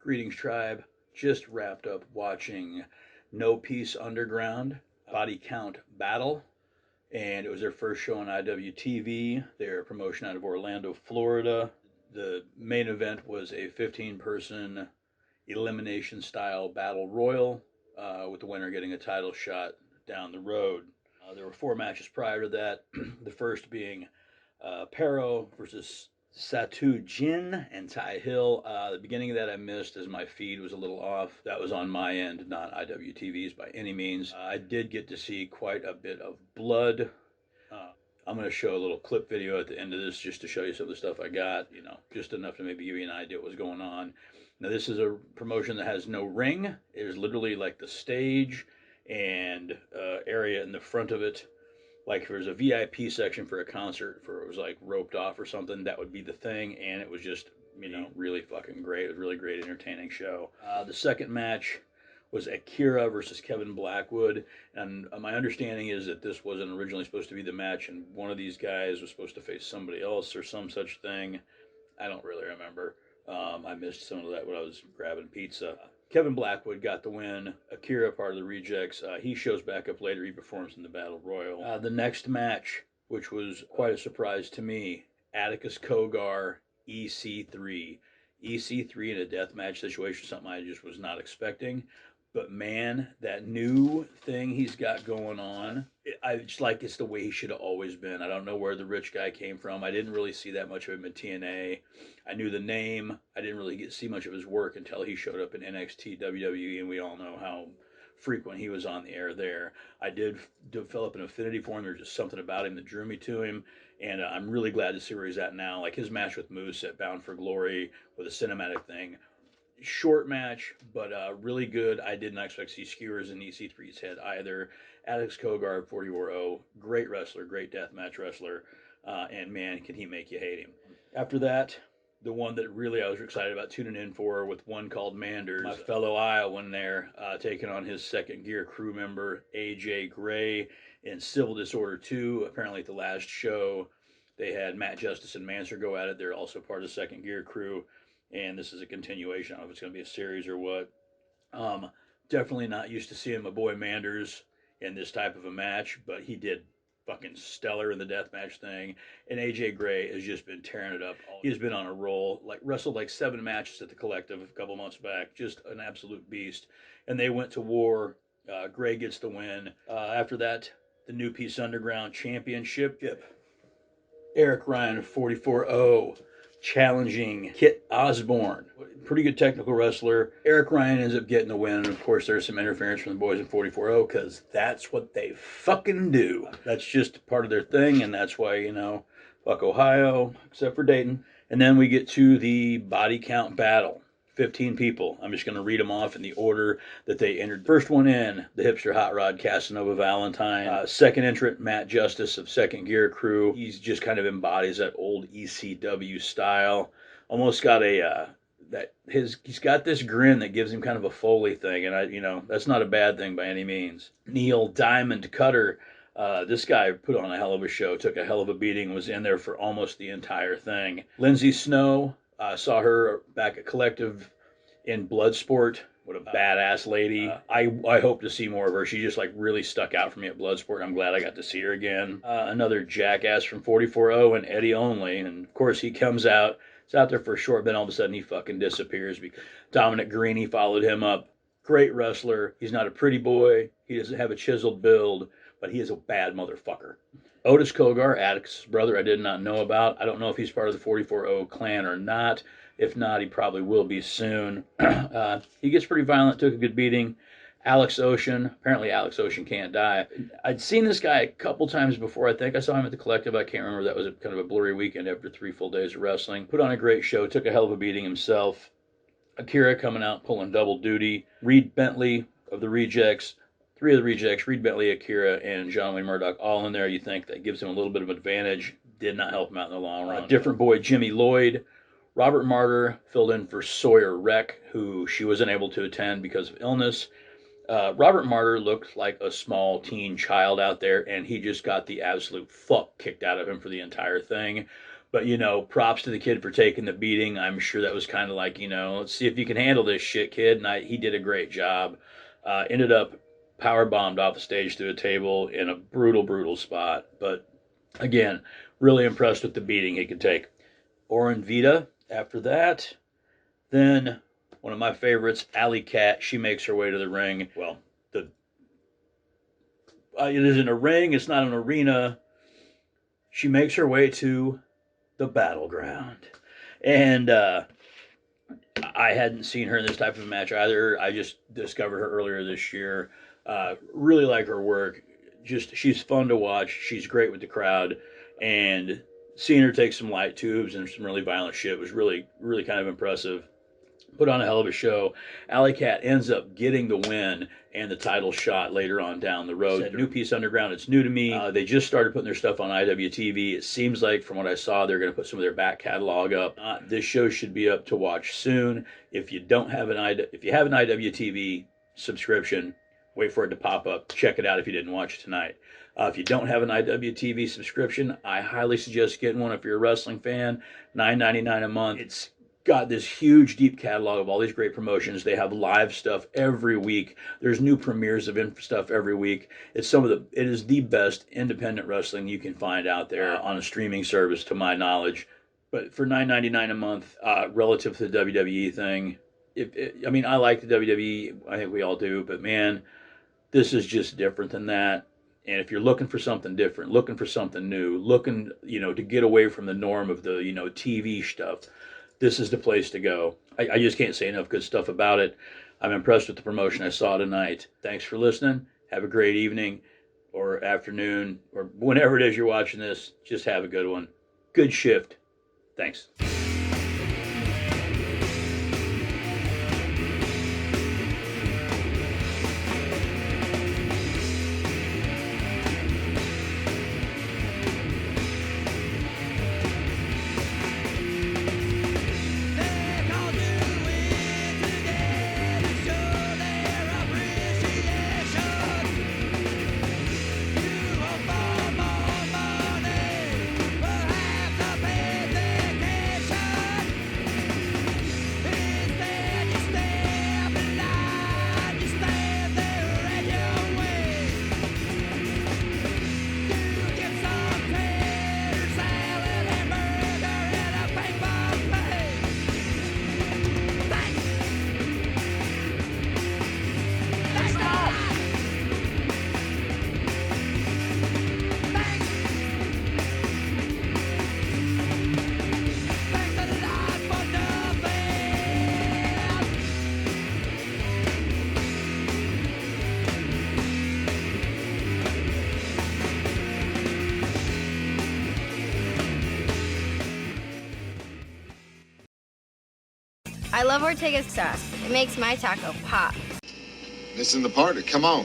Greetings, tribe. Just wrapped up watching No Peace Underground, Bodycount Battle, and it was their first show on IWTV, their promotion out of Orlando, Florida. The main event was a 15-person elimination style battle royal, with the winner getting a title shot down the road. There were 4 matches prior to that, the first being Pero versus Satu Jin and Ty Hill. The beginning of that I missed as my feed was a little off. That was on my end, not IWTV's by any means. I did get to see quite a bit of blood. I'm going to show a little clip video at the end of this just to show you some of the stuff I got, just enough to maybe give you an idea what was going on. Now, this is a promotion that has no ring. It is literally like the stage and area in the front of it. Like if there's a VIP section for a concert, for it was like roped off or something, that would be the thing. And it was just, really fucking great. It was a really great, entertaining show. The second match was Akira versus Kevin Blackwood. And my understanding is that this wasn't originally supposed to be the match, and one of these guys was supposed to face somebody else or some such thing. I don't really remember. I missed some of that when I was grabbing pizza. Kevin Blackwood got the win. Akira, part of the Rejects. He shows back up later. He performs in the Battle Royal. The next match, which was quite a surprise to me, Atticus Kogar, EC3. EC3 in a death match situation, something I just was not expecting. But man, that new thing he's got going on, I just like it's the way he should have always been. I don't know where the rich guy came from. I didn't really see that much of him in TNA. I knew the name. I didn't really get to see much of his work until he showed up in NXT WWE, and we all know how frequent he was on the air there. I did develop an affinity for him. There's just something about him that drew me to him, and I'm really glad to see where he's at now. Like his match with Moose at Bound for Glory with a cinematic thing. Short match, but really good. I did not expect to see skewers in EC3's head either. Alex Kogar, 44-0, great wrestler, great deathmatch wrestler, and man, can he make you hate him. After that, the one that really I was excited about tuning in for, with one called Manders, my fellow Iowan there, taking on his second gear crew member, AJ Gray, in Civil Disorder 2. Apparently at the last show, they had Matt Justice and Manser go at it. They're also part of the second gear crew. And this is a continuation. I don't know if it's going to be a series or what. Definitely not used to seeing my boy Manders in this type of a match, but he did fucking stellar in the deathmatch thing. And AJ Gray has just been tearing it up. He's been on a roll. Like wrestled like 7 matches at the Collective a couple months back. Just an absolute beast. And they went to war. Gray gets the win. After that, the New Peace Underground Championship. Eric Ryan, 44-0. Challenging Kit Osborne. Pretty good technical wrestler. Eric Ryan ends up getting the win. And of course, there's some interference from the boys in 44-0 because that's what they fucking do. That's just part of their thing, and that's why, fuck Ohio, except for Dayton. And then we get to the body count battle. 15 people. I'm just going to read them off in the order that they entered. First one in, the hipster hot rod Casanova Valentine. Second entrant, Matt Justice of Second Gear Crew. He's just kind of embodies that old ECW style. Almost got he's got this grin that gives him kind of a Foley thing, and that's not a bad thing by any means. Neil Diamond Cutter. This guy put on a hell of a show, took a hell of a beating, was in there for almost the entire thing. Lindsay Snow. Saw her back at Collective in Bloodsport. What a badass lady. I hope to see more of her. She just really stuck out for me at Bloodsport. I'm glad I got to see her again. Another jackass from 44-0 and Eddie Only. And of course he comes out. He's out there for a short bit. All of a sudden he fucking disappears because Dominic Greeny followed him up. Great wrestler. He's not a pretty boy. He doesn't have a chiseled build, but he is a bad motherfucker. Otis Kogar, Atticus' brother, I did not know about. I don't know if he's part of the 44-0 clan or not. If not, he probably will be soon. He gets pretty violent, took a good beating. Alex Ocean. Apparently Alex Ocean can't die. I'd seen this guy a couple times before. I think I saw him at the Collective. I can't remember. That was kind of a blurry weekend after 3 full days of wrestling. Put on a great show. Took a hell of a beating himself. Akira coming out, pulling double duty. Reed Bentley of the Rejects. 3 of the Rejects, Reed Bentley, Akira, and John Wayne Murdoch, all in there. You think that gives him a little bit of advantage. Did not help him out in the long run. Different boy, Jimmy Lloyd. Robert Martyr filled in for Sawyer Wreck, who she was unable to attend because of illness. Robert Martyr looked like a small teen child out there, and he just got the absolute fuck kicked out of him for the entire thing. But, props to the kid for taking the beating. I'm sure that was kind of like, let's see if you can handle this shit, kid. And he did a great job. Ended up power bombed off the stage through a table in a brutal, brutal spot. But again, really impressed with the beating he could take. Orin Vita after that. Then one of my favorites, Alley Cat. She makes her way to the ring. Well, it isn't a ring. It's not an arena. She makes her way to the battleground. And I hadn't seen her in this type of match either. I just discovered her earlier this year. Really like her work. She's fun to watch. She's great with the crowd. And seeing her take some light tubes and some really violent shit was really, really kind of impressive. Put on a hell of a show. Alley Cat ends up getting the win and the title shot later on down the road. Said, New Piece Underground, it's new to me. They just started putting their stuff on IWTV. It seems like, from what I saw, they're going to put some of their back catalog up. This show should be up to watch soon. If you have an IWTV subscription, wait for it to pop up. Check it out if you didn't watch it tonight. If you don't have an IWTV subscription, I highly suggest getting one if you're a wrestling fan. $9.99 a month. It's got this huge, deep catalog of all these great promotions. They have live stuff every week. There's new premieres of stuff every week. It is the best independent wrestling you can find out there on a streaming service, to my knowledge. But for $9.99 a month, relative to the WWE thing, I like the WWE. I think we all do. But man, this is just different than that. And if you're looking for something different, looking for something new, looking, to get away from the norm of the, TV stuff, this is the place to go. I just can't say enough good stuff about it. I'm impressed with the promotion I saw tonight. Thanks for listening. Have a great evening or afternoon or whenever it is you're watching this. Just have a good one. Good shift. Thanks. I love Ortega's sauce. It makes my taco pop. Missing the party. Come on.